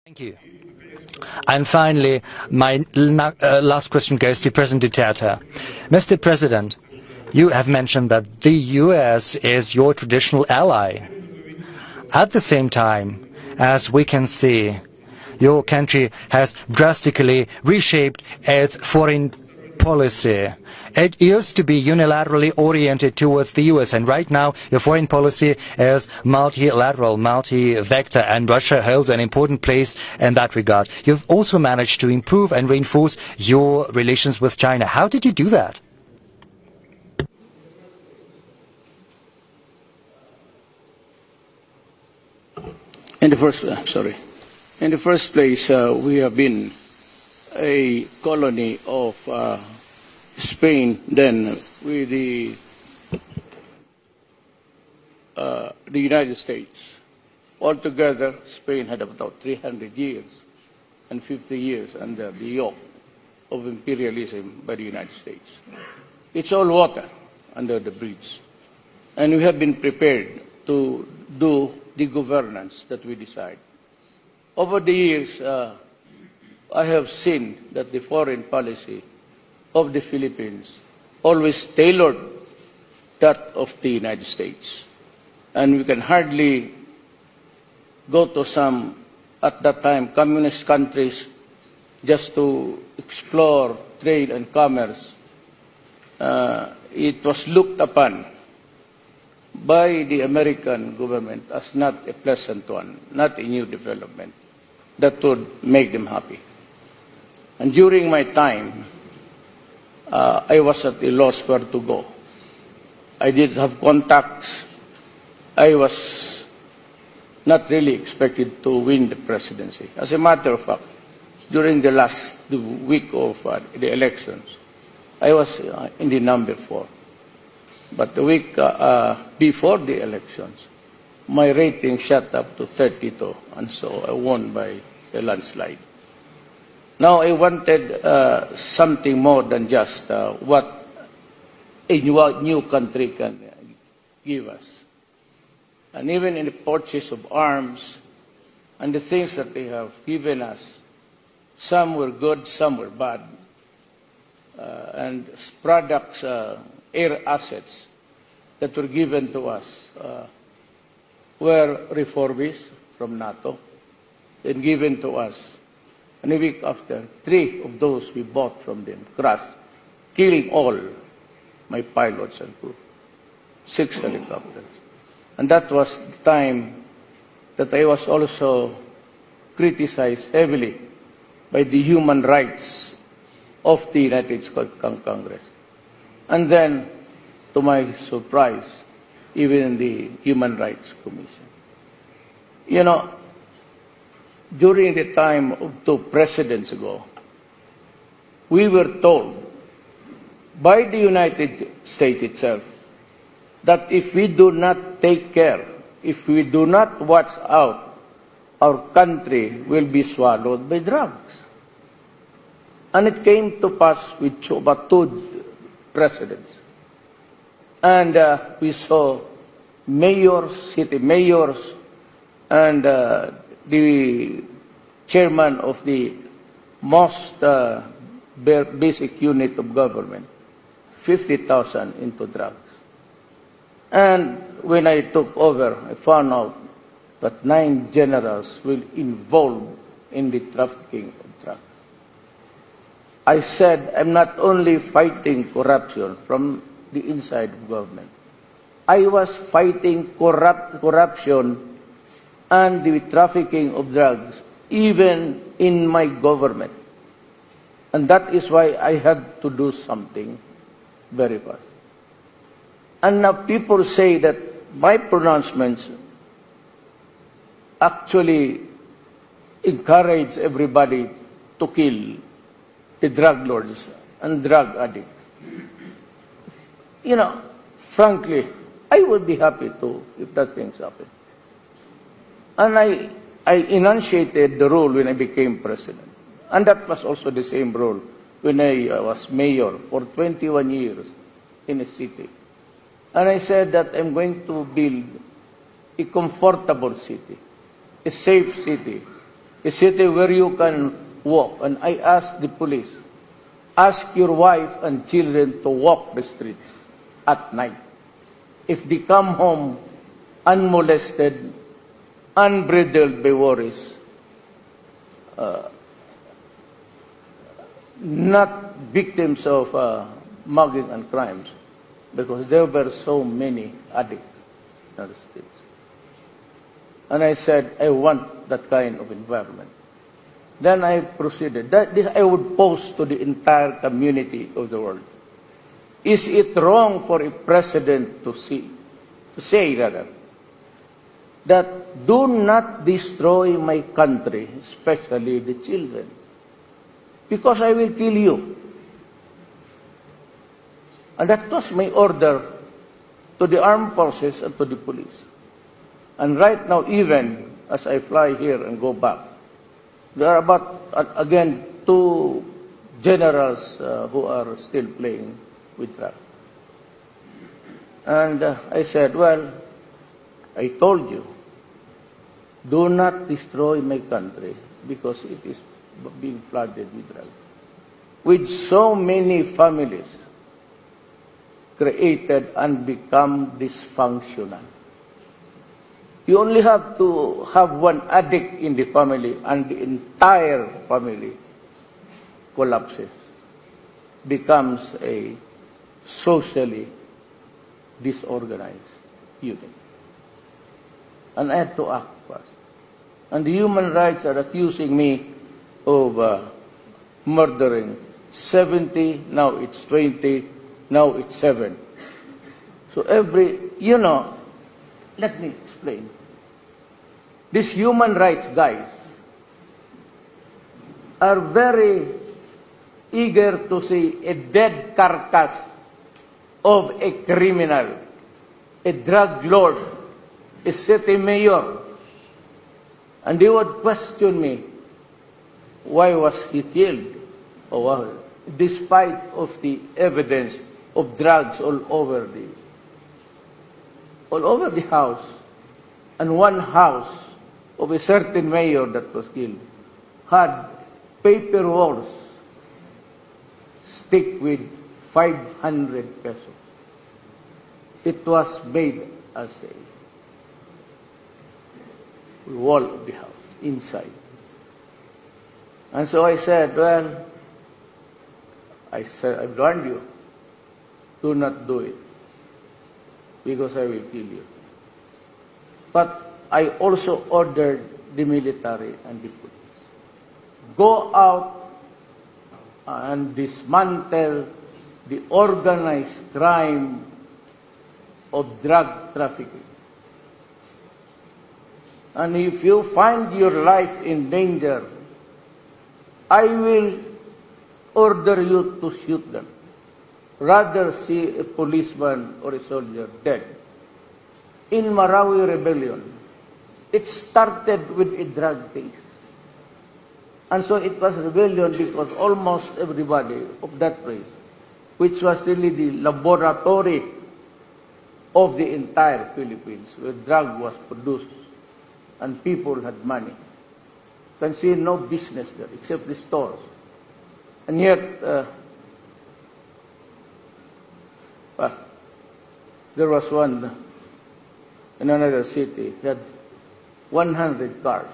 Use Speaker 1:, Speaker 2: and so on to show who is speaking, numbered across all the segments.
Speaker 1: Thank you. And finally, my last question goes to President Duterte. Mr. President, you have mentioned that the US is your traditional ally. At the same time, as we can see, your country has drastically reshaped its foreign policy. It used to be unilaterally oriented towards the US, and right now your foreign policy is multilateral, multi-vector, and Russia holds an important place in that regard. You've also managed to improve and reinforce your relations with China. How did you do that?
Speaker 2: In the first place, we have been a colony of Spain then with the United States. Altogether, Spain had about 300 years and 50 years under the yoke of imperialism by the United States. It's all water under the bridge. And we have been prepared to do the governance that we decide. Over the years, I have seen that the foreign policy of the Philippines always tailored that of the United States. And we can hardly go to some, at that time, communist countries just to explore trade and commerce. It was looked upon by the American government as not a pleasant one, not a new development that would make them happy. And during my time, I was at a loss where to go. I did have contacts. I was not really expected to win the presidency. As a matter of fact, during the last week of the elections, I was in the number 4. But the week before the elections, my rating shot up to 32, and so I won by a landslide. Now I wanted something more than just what a new country can give us. And even in the purchase of arms and the things that they have given us, some were good, some were bad. And products, air assets that were given to us were refurbished from NATO and given to us. And a week after, 3 of those we bought from them crashed, killing all my pilots and crew. 6 helicopters. And that was the time that I was also criticized heavily by the human rights of the United States Congress. And then, to my surprise, even the Human Rights Commission. You know, during the time of 2 presidents ago, we were told by the United States itself that if we do not take care, if we do not watch out, our country will be swallowed by drugs. And it came to pass with about 2 presidents. And we saw mayors, city mayors, and the chairman of the most basic unit of government, 50,000 into drugs. And when I took over, I found out that 9 generals were involved in the trafficking of drugs. I said, I'm not only fighting corruption from the inside of government. I was fighting corruption and the trafficking of drugs, even in my government. And that is why I had to do something very fast. And now people say that my pronouncements actually encourage everybody to kill the drug lords and drug addicts. You know, frankly, I would be happy to if that things happen. And I enunciated the rule when I became president. And that was also the same rule when I was mayor for 21 years in a city. And I said that I'm going to build a comfortable city, a safe city, a city where you can walk. And I asked the police, ask your wife and children to walk the streets at night. If they come home unmolested, unbridled by worries, not victims of mugging and crimes, because there were so many addicts in the streets. And I said, I want that kind of environment. Then I proceeded. This I would pose to the entire community of the world. Is it wrong for a president to say that do not destroy my country, especially the children, because I will kill you? And that was my order to the armed forces and to the police. And right now, even as I fly here and go back, there are about, again, 2 generals who are still playing with that. And I said, well, I told you, do not destroy my country because it is being flooded with drugs. With so many families created and become dysfunctional. You only have to have one addict in the family and the entire family collapses, becomes a socially disorganized unit. And I had to act fast. And the human rights are accusing me of murdering 70, now it's 20, now it's 7. So let me explain. These human rights guys are very eager to see a dead carcass of a criminal, a drug lord, a city mayor. And they would question me, why was he killed? Despite of the evidence of drugs all over the house, and one house of a certain mayor that was killed had paper walls stick with 500 pesos. It was made as a wall of the house inside. And so I said, well, I've warned you, do not do it, because I will kill you. But I also ordered the military and the police, go out and dismantle the organized crime of drug trafficking. And if you find your life in danger, I will order you to shoot them. Rather see a policeman or a soldier dead. In Marawi Rebellion, it started with a drug case. And so it was rebellion because almost everybody of that place, which was really the laboratory of the entire Philippines, where drug was produced and people had money, can see no business there except the stores. And yet, there was one in another city, he had 100 cars,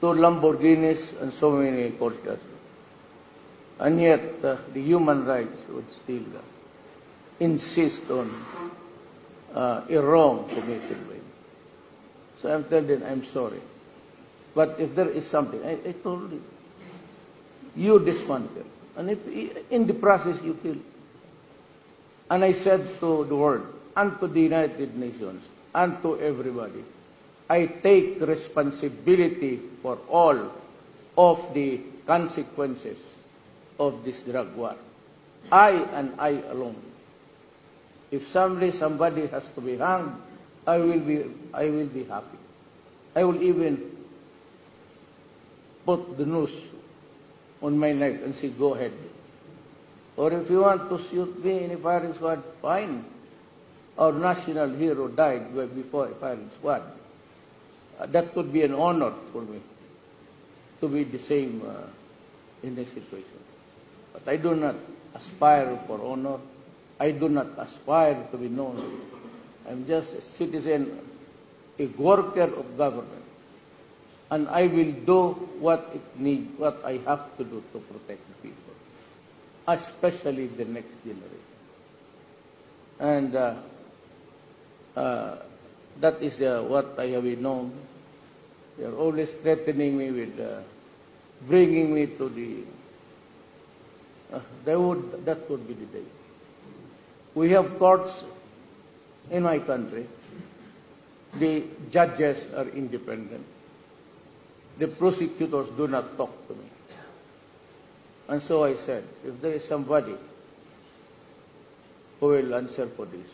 Speaker 2: 2 Lamborghinis, and so many Porsches. And yet, the human rights would still insist on a wrong committed by him. So I'm telling them, I'm sorry. But if there is something, I told you dismantle. And if in the process you kill. And I said to the world, and to the United Nations, and to everybody, I take responsibility for all of the consequences of this drug war. I and I alone. If somebody has to be hanged, I will be happy. I will even put the noose on my neck and say, go ahead. Or if you want to shoot me in a firing squad, fine. Our national hero died before a firing squad. That could be an honor for me. to be the same in this situation. But I do not aspire for honor. I do not aspire to be known. I'm just a citizen, a worker of government. And I will do what I have to do to protect the people, especially the next generation. And that is what I have been known. They are always threatening me with bringing me to that would be the day. We have courts in my country. The judges are independent. The prosecutors do not talk to me. And so I said, if there is somebody who will answer for this,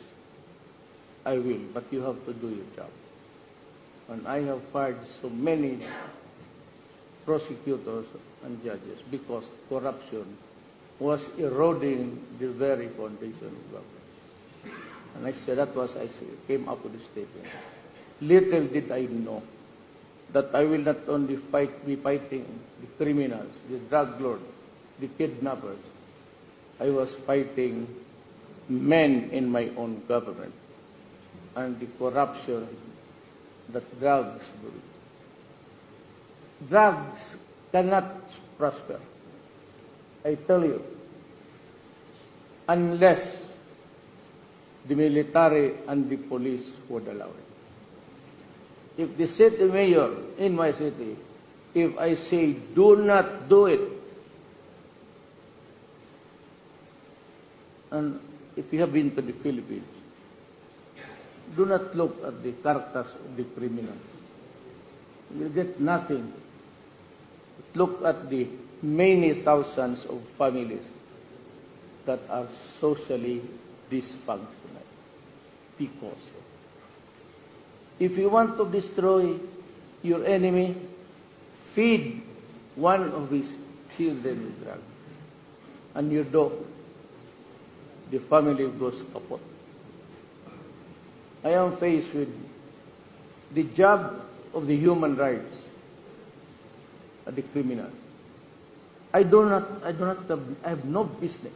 Speaker 2: I will, but you have to do your job. And I have fired so many prosecutors and judges because corruption was eroding the very foundation of government. And I said, came up with a statement. Little did I know that I will not only be fighting the criminals, the drug lords, the kidnappers. I was fighting men in my own government and the corruption that drugs bring. Drugs cannot prosper, I tell you, unless the military and the police would allow it. If the city mayor in my city, if I say do not do it, and if you have been to the Philippines, do not look at the carcass of the criminals. You will get nothing. Look at the many thousands of families that are socially dysfunctional because if you want to destroy your enemy, feed one of his children with drugs, and your dog, the family goes kaput. I am faced with the job of the human rights of the criminals. I have no business.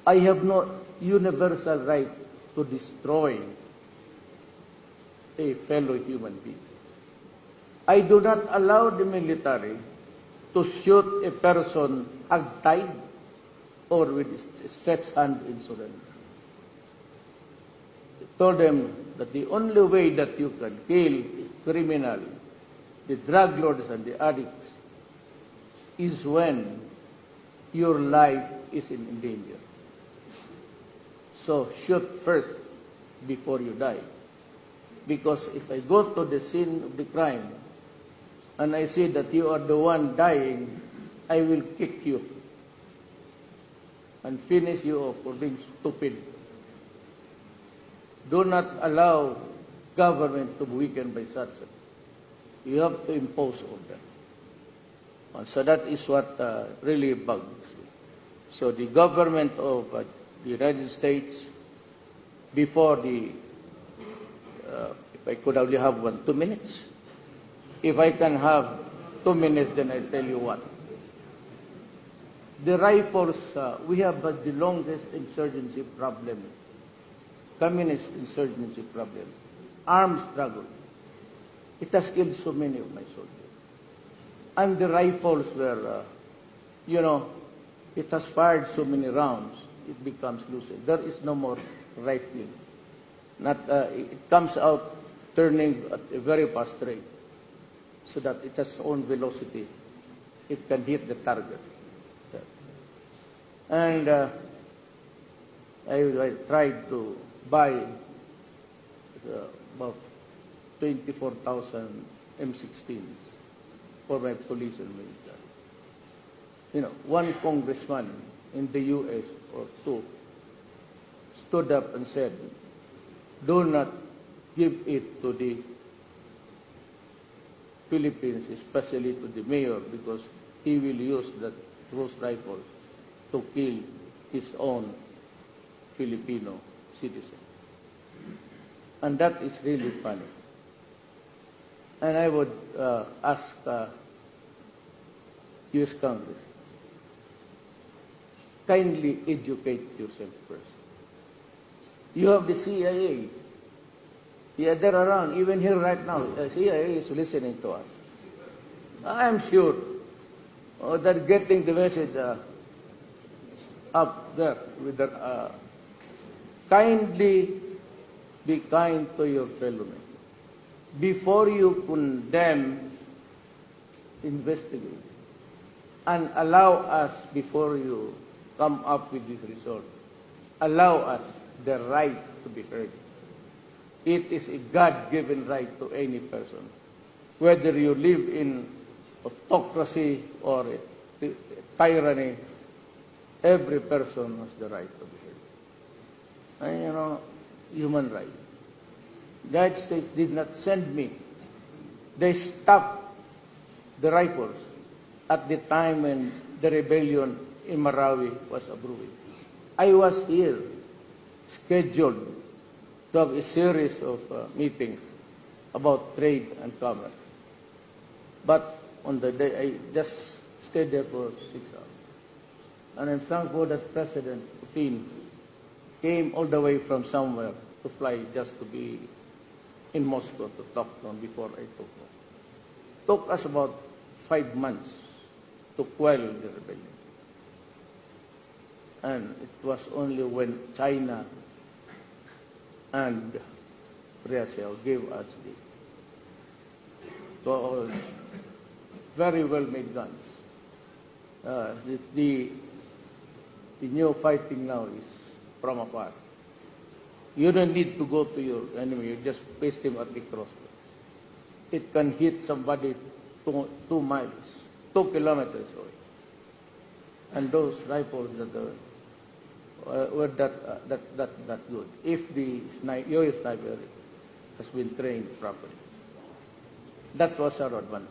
Speaker 2: I have no universal right to destroy a fellow human being. I do not allow the military to shoot a person hog-tied or with stretched hand in surrender. I told them that the only way that you can kill a criminal, the drug lords and the addicts, is when your life is in danger. So shoot first before you die. Because if I go to the scene of the crime and I see that you are the one dying, I will kick you and finish you off for being stupid. Do not allow government to be weakened by such. You have to impose order. And so that is what really bugs me. So the government of the United States, before the, if I could only have 2 minutes. If I can have 2 minutes, then I'll tell you what. The rifles, we have the longest insurgency problem, communist insurgency problem, armed struggle. It has killed so many of my soldiers. And the rifles were, it has fired so many rounds, it becomes loosened. There is no more rifling. It comes out turning at a very fast rate so that it has own velocity. It can hit the target. And I tried to buy about 24,000 M16s for my police and military. One congressman in the U.S. or two stood up and said, do not give it to the Philippines, especially to the mayor, because he will use those rifles to kill his own Filipino citizen. And that is really funny. And I would ask U.S. Congress, kindly educate yourself first. You have the CIA. Yeah, they're around. Even here right now, the CIA is listening to us. I am sure they're getting the message up there. With their, kindly be kind to your fellow men. Before you condemn, investigate. And allow us, before you come up with this result, allow us the right to be heard. It is a God-given right to any person, whether you live in autocracy or tyranny. Every person has the right to be heard. And, you know, human right. The United States did not send me. They stopped the rifles at the time when the rebellion in Marawi was brewing. I was here, scheduled to have a series of meetings about trade and commerce. But on the day, I just stayed there for 6 hours. And I'm thankful that President Putin came all the way from somewhere to fly just to be in Moscow to talk to him before I took off. Took us about 5 months to quell the rebellion. And it was only when China and Russia gave us the very well-made guns. The new fighting now is from afar. You don't need to go to your enemy. You just paste him at the crossroads. It can hit somebody 2 miles, 2 kilometers away. And those rifles that were that good. If your sniper has been trained properly. That was our advantage.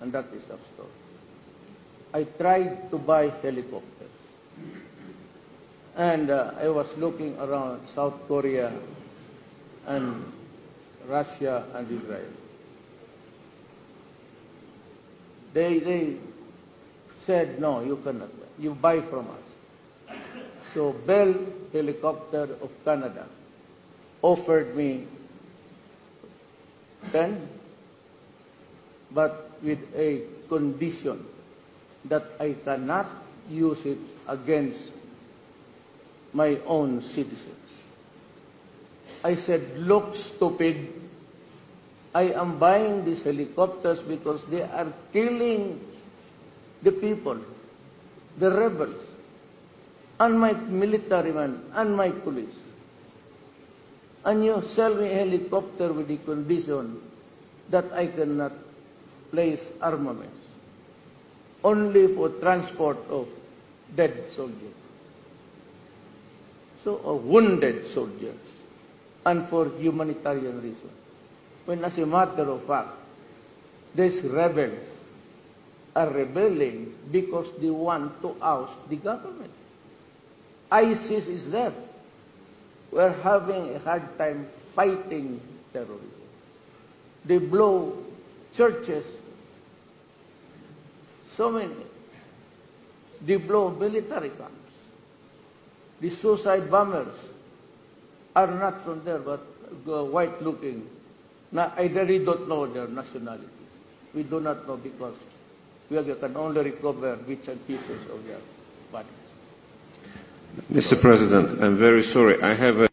Speaker 2: And that is our story. I tried to buy helicopters. And I was looking around South Korea and Russia and Israel. They said, no, you cannot. You buy from us. So Bell Helicopter of Canada offered me 10, but with a condition that I cannot use it against my own citizens. I said, look, stupid. I am buying these helicopters because they are killing the people, the rebels, and my military men, and my police. And you sell me a helicopter with the condition that I cannot place armaments, only for transport of dead soldiers. So, wounded soldiers, and for humanitarian reasons. When, as a matter of fact, these rebels are rebelling because they want to oust the government. ISIS is there. We're having a hard time fighting terrorism. They blow churches, so many. They blow military camps. The suicide bombers are not from there, but white-looking. I really don't know their nationality. We do not know because we can only recover bits and pieces of their body.
Speaker 3: Mr. President, I'm very sorry. I have a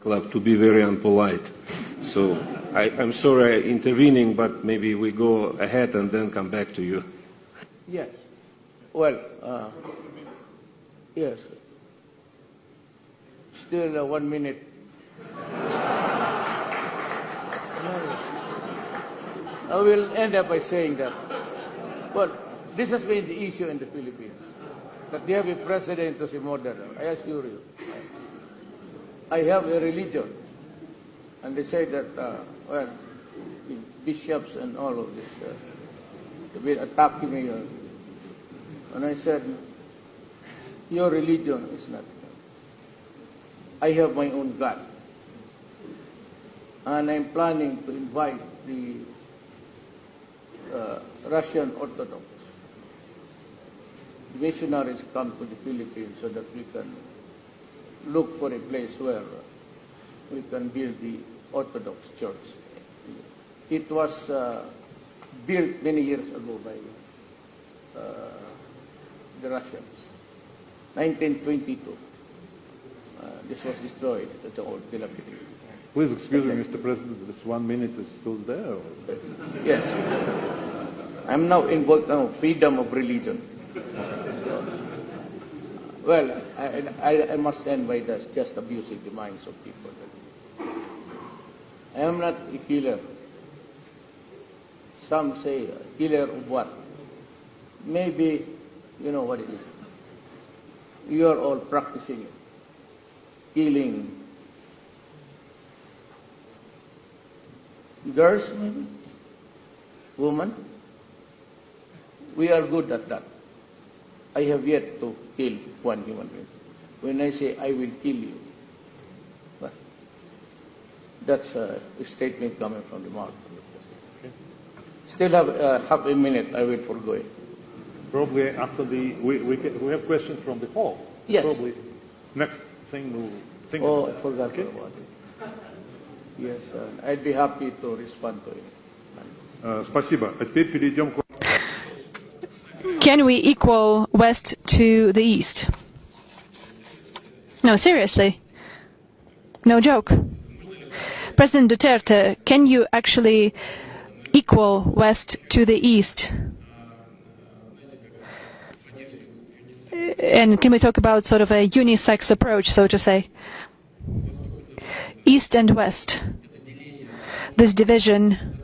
Speaker 3: club to be very unpolite. So I'm sorry I'm intervening, but maybe we go ahead and then come back to you.
Speaker 2: Yes. Well, yes. Still 1 minute. I will end up by saying that, well, this has been the issue in the Philippines, that they have a president who's a murderer. I assure you. I have a religion, and they say that, well, the bishops and all of this, they've been attacking me. And I said, your religion is not. I have my own God. And I'm planning to invite the Russian Orthodox missionaries come to the Philippines so that we can look for a place where we can build the Orthodox Church. It was built many years ago by the Russians. 1922. This was destroyed. It's an old pillar.
Speaker 4: Please excuse me, Mr. President, this 1 minute is still there.
Speaker 2: Yes. I'm now involved in freedom of religion. Well, I must end by this, just abusing the minds of people. I am not a killer. Some say, killer of what? Maybe, you know what it is. You are all practicing it. Killing girls, maybe? Women? We are good at that. I have yet to kill one human being. When I say I will kill you, but that's a statement coming from the mouth of the President. Still have half a minute, I will forgo it.
Speaker 4: Probably after the, we have questions from the hall.
Speaker 2: Yes.
Speaker 4: Probably next thing we'll think
Speaker 2: Oh, I
Speaker 4: about.
Speaker 2: forgot
Speaker 4: Okay.
Speaker 2: about it. Yes, I'd be happy to respond to it.
Speaker 4: Спасибо. А теперь перейдем к...
Speaker 5: Can we equal West to the East? No, seriously. No joke. President Duterte, can you actually equal West to the East? And can we talk about sort of a unisex approach, so to say? East and West. This division,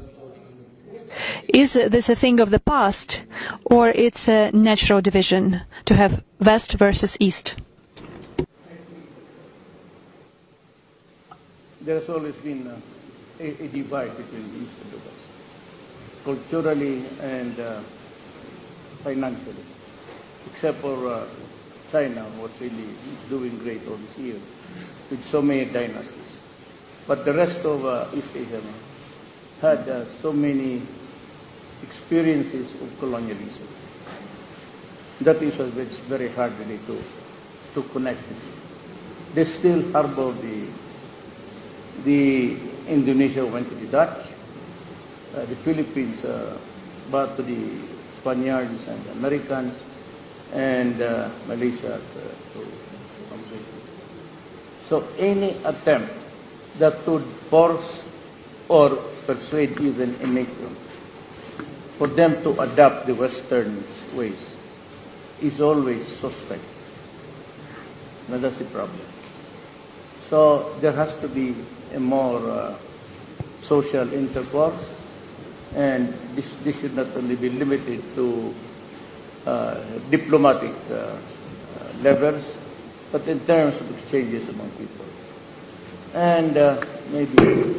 Speaker 5: is this a thing of the past, or it's a natural division to have West versus East?
Speaker 2: There's always been a divide between the East and the West, culturally and financially, except for China, was really doing great all these years with so many dynasties. But the rest of East Asia had so many experiences of colonialism. That is why it's very hard really to connect it. They still harbor the Indonesia went to the Dutch, the Philippines brought to the Spaniards and the Americans, and Malaysia to Malaysia. So any attempt that would force or persuade even a nation for them to adopt the Western ways is always suspect. Now that's the problem. So there has to be a more social intercourse, and this should not only be limited to diplomatic levels, but in terms of exchanges among people. And maybe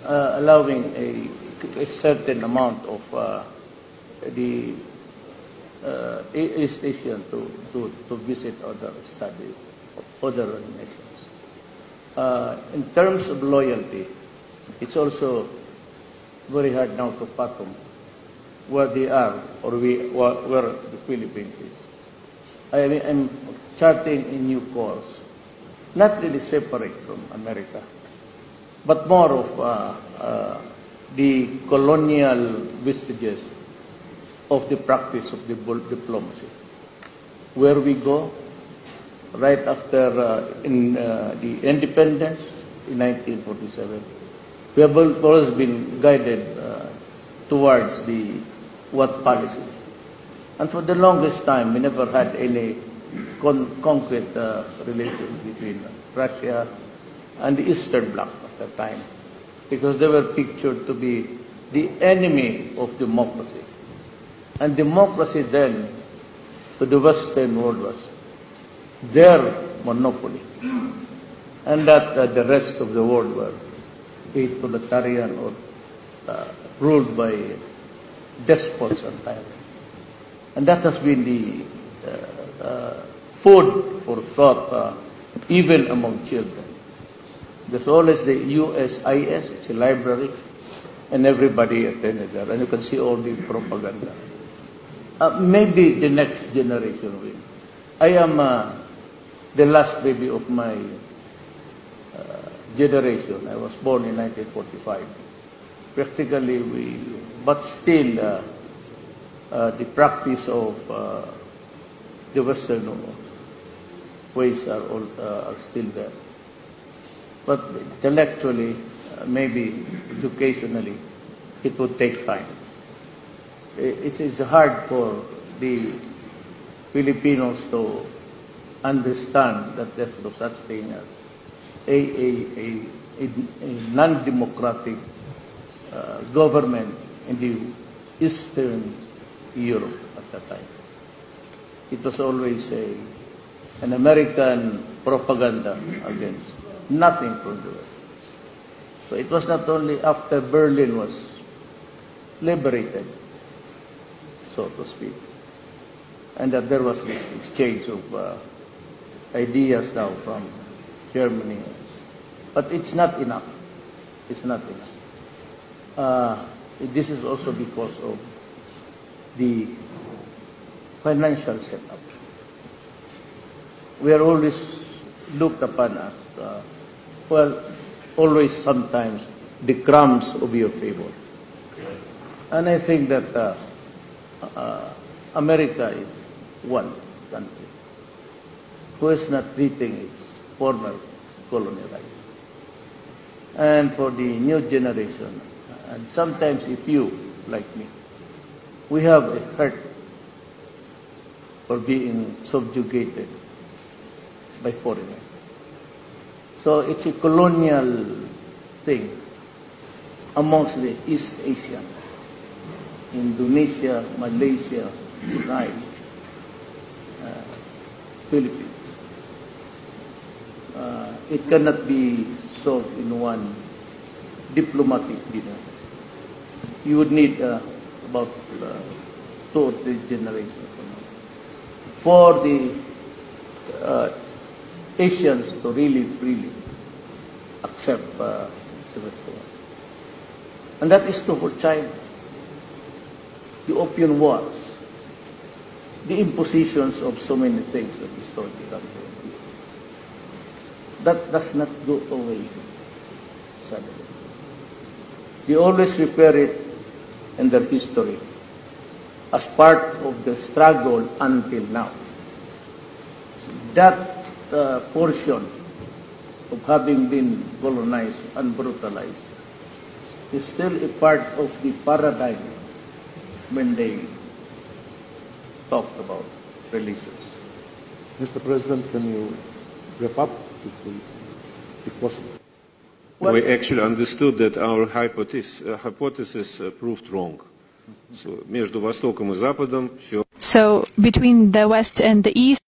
Speaker 2: allowing a certain amount of the East Asian to visit other studies, other nations. In terms of loyalty, it's also very hard now to fathom where they are or where the Philippines is. I mean, I'm charting a new course, not really separate from America, but more of the colonial vestiges of the practice of the diplomacy. Where we go, right after the independence in 1947, we have always been guided towards what policies. And for the longest time, we never had any concrete relations between Russia and the Eastern Bloc at that time, because they were pictured to be the enemy of democracy. And democracy then, to the Western world, was their monopoly. And that the rest of the world were totalitarian or ruled by despots and tyrants. And that has been the food for thought, even among children. There's always the USIS, it's a library, and everybody attended there, and you can see all the propaganda. Maybe the next generation will. I am the last baby of my generation. I was born in 1945. Practically, but still, the practice of the Western ways are still there. But intellectually, maybe educationally, it would take time. It is hard for the Filipinos to understand that there's no such thing as a non-democratic government in the Eastern Europe at that time. It was always an American propaganda against nothing from the West. So it was not only after Berlin was liberated, so to speak, and that there was this exchange of ideas now from Germany. But it's not enough. It's not enough. This is also because of the financial setup. We are always looked upon as, always sometimes the crumbs of your favor. And I think that America is one country who is not treating its former colony right. And for the new generation, and sometimes if you, like me, we have a hurt for being subjugated by foreigners. So it's a colonial thing amongst the East Asian, Indonesia, Malaysia, Brunei, Philippines. It cannot be solved in one diplomatic dinner. You would need about 2 or 3 generations for the Asians to really freely accept civil war. And that is true for China. The Opium Wars, the impositions of so many things of historical. That does not go away suddenly. They always refer it in their history as part of the struggle until now. That portion of having been colonized and brutalized is still a part of the paradigm when they talked about religions.
Speaker 4: Mr. President, can you wrap up if possible?
Speaker 3: Well, we actually understood that our hypothesis proved wrong. So, между Востоком и Западом все.
Speaker 5: So between the West and the East,